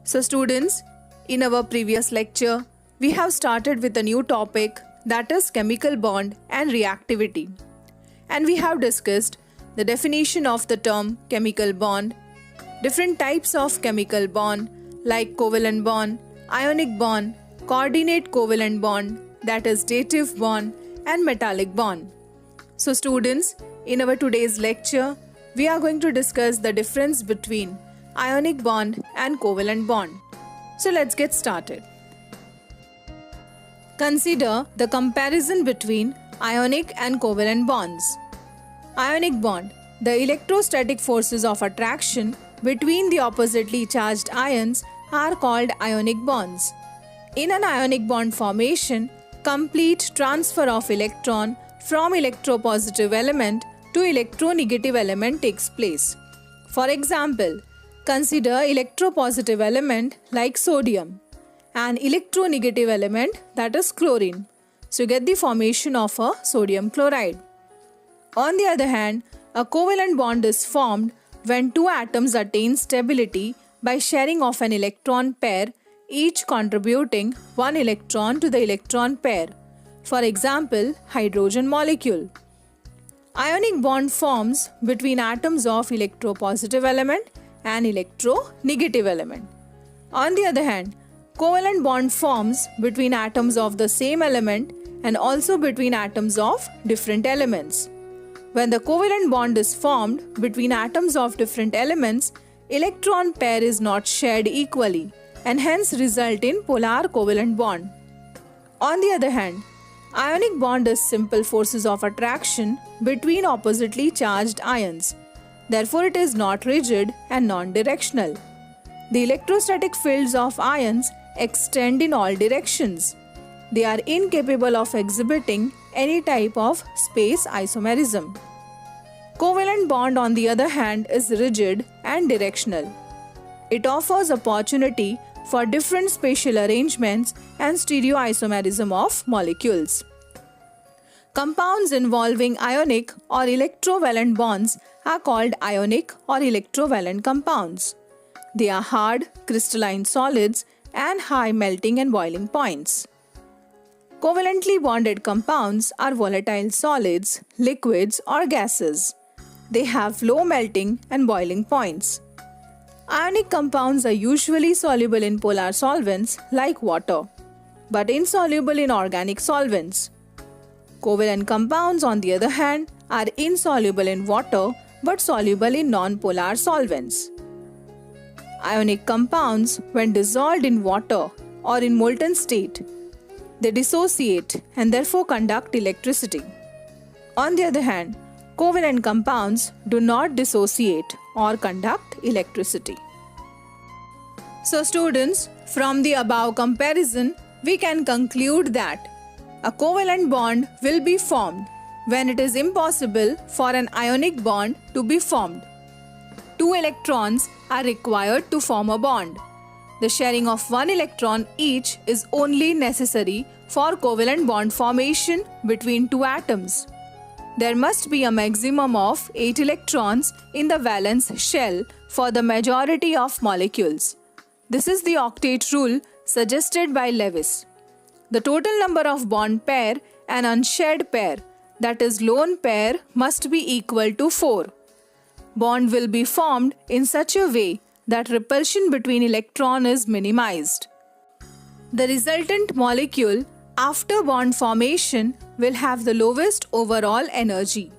So students, in our previous lecture, we have started with a new topic, that is chemical bond and reactivity. And we have discussed the definition of the term chemical bond, different types of chemical bond like covalent bond, ionic bond, coordinate covalent bond, that is dative bond, and metallic bond. So students, in our today's lecture, we are going to discuss the difference between ionic bond and covalent bond. So let's get started. Consider the comparison between ionic and covalent bonds. Ionic bond, the electrostatic forces of attraction between the oppositely charged ions are called ionic bonds. In an ionic bond formation, complete transfer of electron from electropositive element to electronegative element takes place. For example, consider electropositive element like sodium and electronegative element, that is chlorine. So you get the formation of a sodium chloride. On the other hand, a covalent bond is formed when two atoms attain stability by sharing of an electron pair, each contributing one electron to the electron pair. For example, hydrogen molecule. Ionic bond forms between atoms of electropositive element and electronegative element. On the other hand, covalent bond forms between atoms of the same element and also between atoms of different elements. When the covalent bond is formed between atoms of different elements, electron pair is not shared equally and hence result in polar covalent bond. On the other hand, ionic bond is simple forces of attraction between oppositely charged ions. Therefore, it is not rigid and non-directional. The electrostatic fields of ions extend in all directions. They are incapable of exhibiting any type of space isomerism. Covalent bond, on the other hand, is rigid and directional. It offers opportunity for different spatial arrangements and stereoisomerism of molecules. Compounds involving ionic or electrovalent bonds are called ionic or electrovalent compounds. They are hard, crystalline solids and high melting and boiling points. Covalently bonded compounds are volatile solids, liquids or gases. They have low melting and boiling points. Ionic compounds are usually soluble in polar solvents like water, but insoluble in organic solvents. Covalent compounds, on the other hand, are insoluble in water but soluble in non-polar solvents. Ionic compounds, when dissolved in water or in molten state, they dissociate and therefore conduct electricity. On the other hand, covalent compounds do not dissociate or conduct electricity. So students, from the above comparison, we can conclude that a covalent bond will be formed when it is impossible for an ionic bond to be formed. Two electrons are required to form a bond. The sharing of one electron each is only necessary for covalent bond formation between two atoms. There must be a maximum of 8 electrons in the valence shell for the majority of molecules. This is the octet rule suggested by Lewis. The total number of bond pair and unshared pair, that is lone pair, must be equal to 4. Bond will be formed in such a way that repulsion between electron is minimized. The resultant molecule after bond formation will have the lowest overall energy.